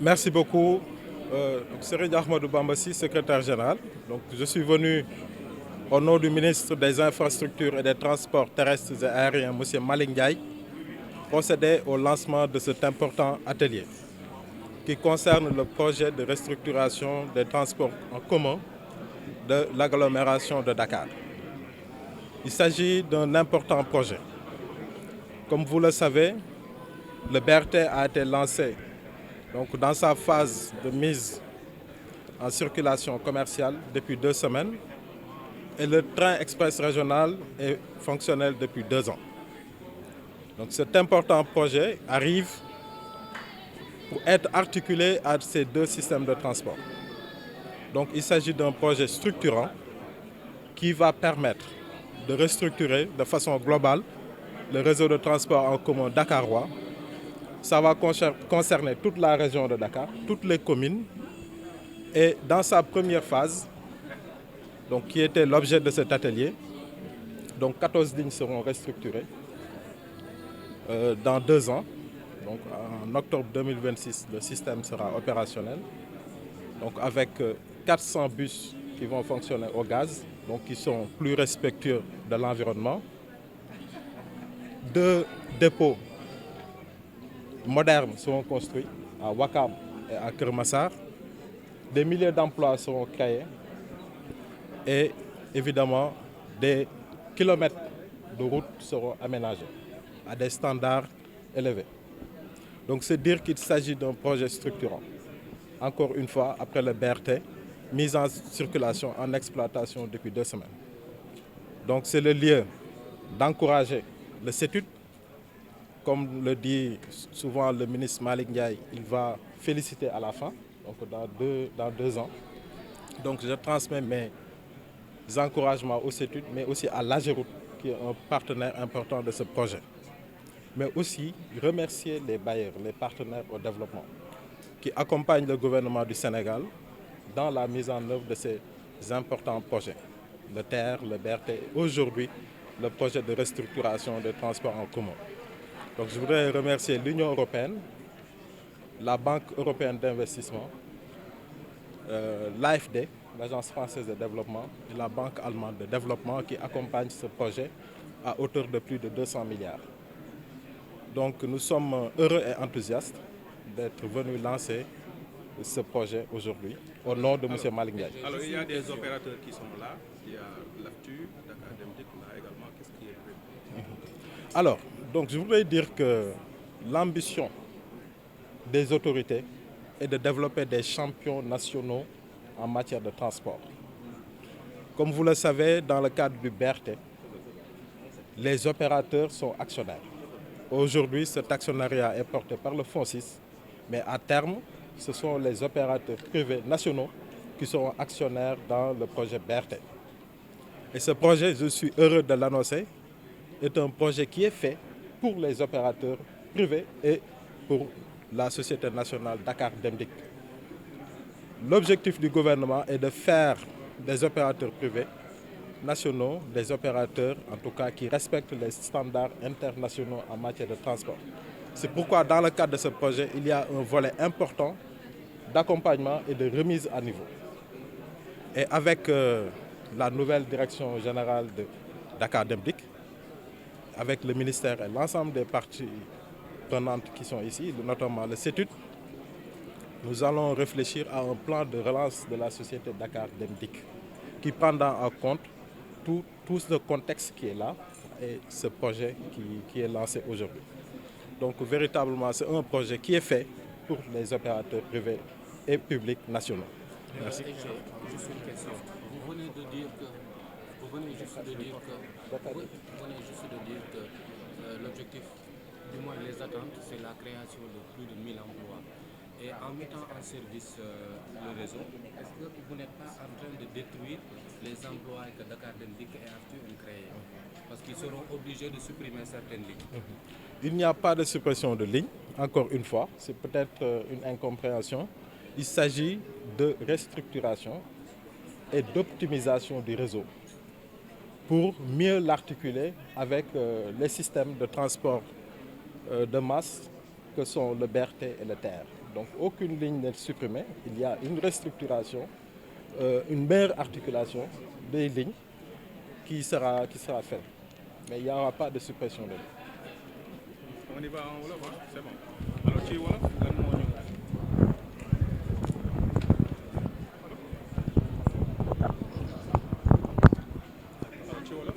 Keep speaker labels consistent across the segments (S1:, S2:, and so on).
S1: Merci beaucoup. Serigne Ahmadou Bambassi, secrétaire général. Donc, je suis venu au nom du ministre des Infrastructures et des Transports terrestres et aériens, M. Malick Ndiaye, procéder au lancement de cet important atelier qui concerne le projet de restructuration des transports en commun de l'agglomération de Dakar. Il s'agit d'un important projet. Comme vous le savez, le BRT a été lancé donc, dans sa phase de mise en circulation commerciale depuis 2 semaines et le train express régional est fonctionnel depuis 2 ans. Donc cet important projet arrive pour être articulé à ces deux systèmes de transport. Donc il s'agit d'un projet structurant qui va permettre de restructurer de façon globale le réseau de transport en commun dakarois. Ça va concerner toute la région de Dakar, toutes les communes. Et dans sa première phase, donc, qui était l'objet de cet atelier, donc 14 lignes seront restructurées dans 2 ans. Donc en octobre 2026, le système sera opérationnel. Donc avec 400 bus qui vont fonctionner au gaz, donc qui sont plus respectueux de l'environnement. 2 dépôts modernes seront construits à Ouakam et à Keur Massar. Des milliers d'emplois seront créés et évidemment des kilomètres de routes seront aménagés à des standards élevés. Donc c'est dire qu'il s'agit d'un projet structurant. Encore une fois, après le BRT, mise en circulation, en exploitation depuis 2 semaines. Donc c'est le lieu d'encourager le CETUD. Comme le dit souvent le ministre Malick Ndiaye, il va féliciter à la fin, donc dans 2 ans. Donc je transmets mes encouragements au CETUD, mais aussi à l'AGEROUTE, qui est un partenaire important de ce projet. Mais aussi remercier les bailleurs, les partenaires au développement, qui accompagnent le gouvernement du Sénégal dans la mise en œuvre de ces importants projets. Le TER, le BRT, aujourd'hui le projet de restructuration des transports en commun. Donc je voudrais remercier l'Union européenne, la Banque européenne d'investissement, l'AFD, l'Agence française de développement, et la Banque allemande de développement qui accompagnent ce projet à hauteur de plus de 200 milliards. Donc nous sommes heureux et enthousiastes d'être venus lancer ce projet aujourd'hui au nom de M. Malick Ndiaye.
S2: Alors il y a des opérateurs qui sont là, il y a l'AFTU, Dakar Dem Dikk là également, qu'est-ce qui est prévu?
S1: Alors, donc je voudrais dire que l'ambition des autorités est de développer des champions nationaux en matière de transport. Comme vous le savez, dans le cadre du BRT, les opérateurs sont actionnaires. Aujourd'hui, cet actionnariat est porté par le FONSIS, mais à terme, ce sont les opérateurs privés nationaux qui seront actionnaires dans le projet BRT. Et ce projet, je suis heureux de l'annoncer, est un projet qui est fait pour les opérateurs privés et pour la Société nationale Dakar Dem Dikk. L'objectif du gouvernement est de faire des opérateurs privés nationaux, des opérateurs en tout cas qui respectent les standards internationaux en matière de transport. C'est pourquoi dans le cadre de ce projet, il y a un volet important d'accompagnement et de remise à niveau. Et avec la nouvelle direction générale de Dakar Dem Dikk, avec le ministère et l'ensemble des parties prenantes qui sont ici, notamment le CETUD, nous allons réfléchir à un plan de relance de la société Dakar Dem Dikk qui prendra en compte tout ce contexte qui est là et ce projet qui est lancé aujourd'hui. Donc véritablement, c'est un projet qui est fait pour les opérateurs privés et publics nationaux. Merci.
S3: Juste une question. Vous venez juste de dire que l'objectif, du moins les attentes, c'est la création de plus de 1000 emplois. Et en mettant en service le réseau, est-ce que vous n'êtes pas en train de détruire les emplois que Dakar Dem Dikk et AFTU ont créés? Parce qu'ils seront obligés de supprimer certaines lignes.
S1: Il n'y a pas de suppression de lignes, encore une fois, c'est peut-être une incompréhension. Il s'agit de restructuration et d'optimisation du réseau pour mieux l'articuler avec les systèmes de transport de masse que sont le BRT et le TER. Donc aucune ligne n'est supprimée, il y a une restructuration, une meilleure articulation des lignes qui sera faite. Mais il n'y aura pas de suppression de lignes.
S2: On y va en wolof, hein? C'est bon. Alors ci wolof lan moo ñu ci wolof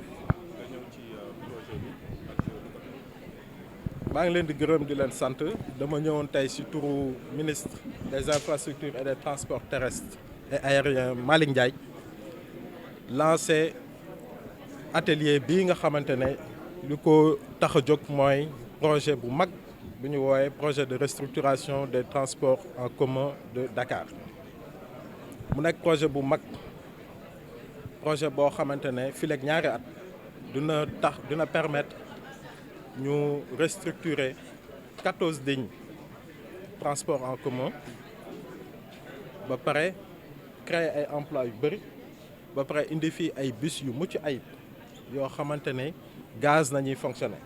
S2: nga ñëw ci projet bi ak lu ko def.
S1: maa ngi leen di gërëm di leen sant dama ñëwoon tey ci turu ministre des infrastructures et des transports terrestres et aériens Malick Ndiaye lancé atelier bii nga xamante ne lu ko tax a jóg mooy projet bu mag bu ñu woowee projet de restructuration des transports en commun de Dakar mu nekk projet bu mag projet boo xamante ne fileeg ñaari at dina permettre ñu restructurer 14 lignes transport en commun ba pare créer ay emplois yu bëri ba pare indi fii ay bus yu mucc ayib yoo xamante ne gaz nañuy fonctionner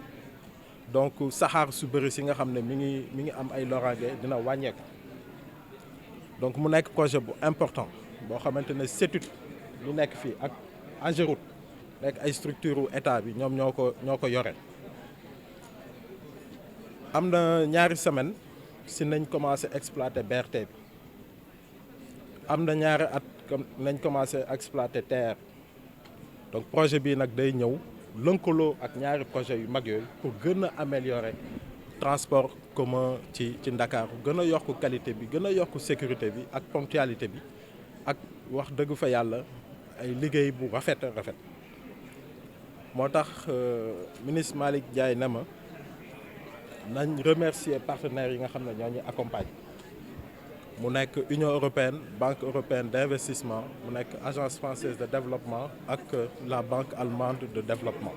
S1: donc saxaar su bëri si nga xam ne mi ngi am ay loraange dina wàññeeku donc mu nekk projet bu important boo xamante ne CETUD lu nekk fii ak AGEROUTE nekk ay structure u état bi ñoom ñoo ko yore. am na ñaari semaine si nañ commencé exploiter BRT bi am na ñaari at nañ commencé exploiter TER donc projet bii nag day ñëw lënkaloo ak ñaari projet yu mag yooyu pour gën a améliorer transport commun ci Ndakaaru gën a yokk qualité bi gën a yokk sécurité bi ak ponctualité bi ak wax dëgg fa yàlla ay liggéey bu rafet moo tax ministre Malick Ndiaye ne ma nañ remercier partenaires yi nga xam ne ñoo ñu accompagne mu nekk Union européenne Banque européenne d'investissement mu nekk Agence française de développement ak la Banque allemande de développement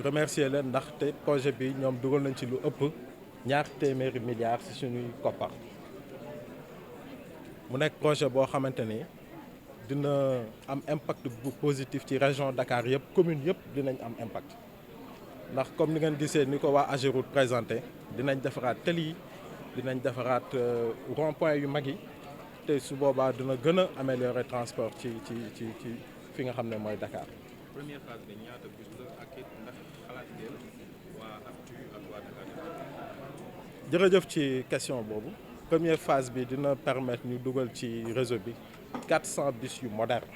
S1: remercier leen ndaxte projet bi ñoom dugal nañ ci lu ëpp $200 milliards ci suñuy koppar mu nekk projet boo xamante ni dina am impact bu positif ci région Dakar yëpp commune yëpp dinañ am impact ndax comme ni ngeen gisee ni ko waa AGEROUTE présenté dinañ defaraat tali yi dinañ defaraat rond-point yu mag yi te su boobaa dina gën a améliorer transport ci fi nga xam ne mooy Dakar.
S2: Première phase bi ñaata bus la ak it ndax xalaat ngeen waa AFTU ak waa Dakar.
S1: jërëjëf ci question boobu première phase bi dina permettre ñu dugal ci réseau bi 400 bus yu moderne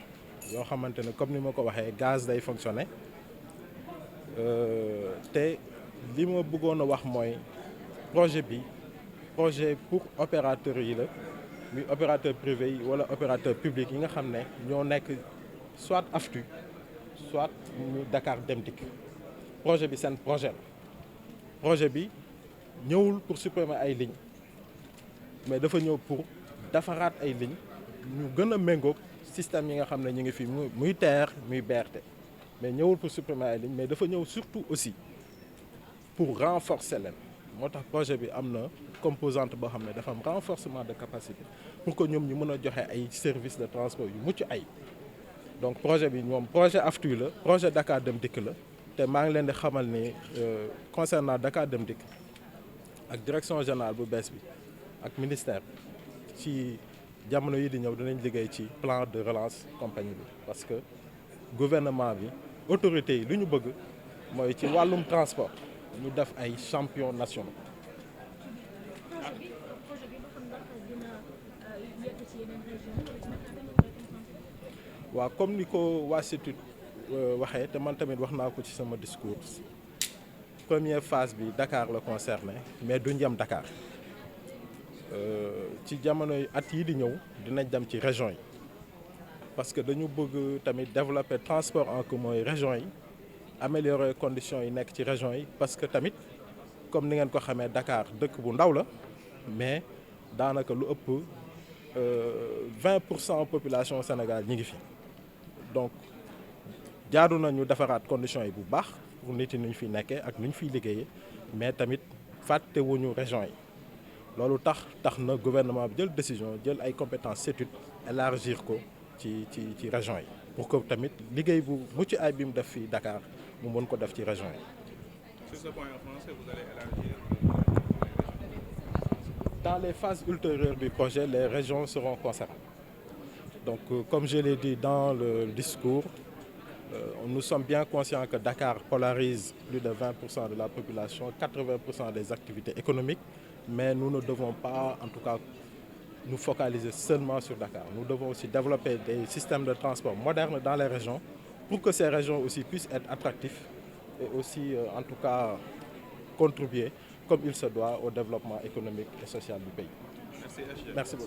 S1: yoo xamante ne comme ni ma ko waxee gaz day fonctionner. te li ma bëggoon a wax mooy projet pour opérateurs yi la muy opérateur privé yi wala opérateur public yi nga xam ne ñoo nekk soit AFTU soit muy Dakar Dem Dikk projet bi seen projet la projet bi ñëwul pour supprimer ay lignes mais dafa ñëw pour defaraat ay lignes ñu gën a méngoog système yi nga xam ne ñu ngi fi muy TER muy BRT mais ñëwul pour supprimer ay lignes mais dafa ñëw surtout aussi pour renforcer leen moo tax projet bi am na composante boo xam ne dafa am renforcement de capacité pour que ñoom ñu mën a joxe ay services de transport yu mucc ay donc projet bi moom projet AFTU la projet Dakar Dem Dikk la te maa ngi leen di xamal ni concernant Dakar Dem Dikk ak direction générale bu bees bi ak ministère ci jamono yi di ñëw dinañ liggéey ci plan de relance compagnie bi parce que gouvernement bi autorités yi lu ñu bëgg mooy ci wàllum transport ñu def ay champions nationaux. waaw comme ni ko waa CETUD waxee te man tamit wax naa ko ci sama discours première phase bi Dakar la concerné mais duñ yem Dakar ci jamonoy at yi di ñëw dinañ dem ci région yi parce que dañu bëgg tamit développer transport en commun yi région yi améliorer conditions yi nekk ci région yi parce que tamit comme ni ngeen ko xamee Dakar dëkk bu ndaw la mais daanaka lu ëpp 20% population Sénégal ñi ngi fi donc jaadu na ñu defaraat conditions yi bu baax pour nit yi nu ñu fi nekkee ak nu ñu fiy liggéeyee mais tamit fàttewuñu région yi loolu tax na gouvernement bi jël décision jël ay compétences CETUD élargir ko ci région yi pour que tamit liggéey bu mucc ay bi mu def fii Dakar mu mën ko def ci région yi.
S2: Sur ce point en français, vous allez élargir.
S1: Dans les phases ultérieures du projet, les régions seront concernées. Donc, comme je l'ai dit dans le discours, nous sommes bien conscients que Dakar polarise plus de 20% de la population, 80% des activités économiques, mais nous ne devons pas, en tout cas, nous focaliser seulement sur Dakar. Nous devons aussi développer des systèmes de transport modernes dans les régions pour que ces régions aussi puissent être attractives et aussi, en tout cas, contribuer comme il se doit au développement économique et social du pays.
S2: Merci,
S1: Merci beaucoup.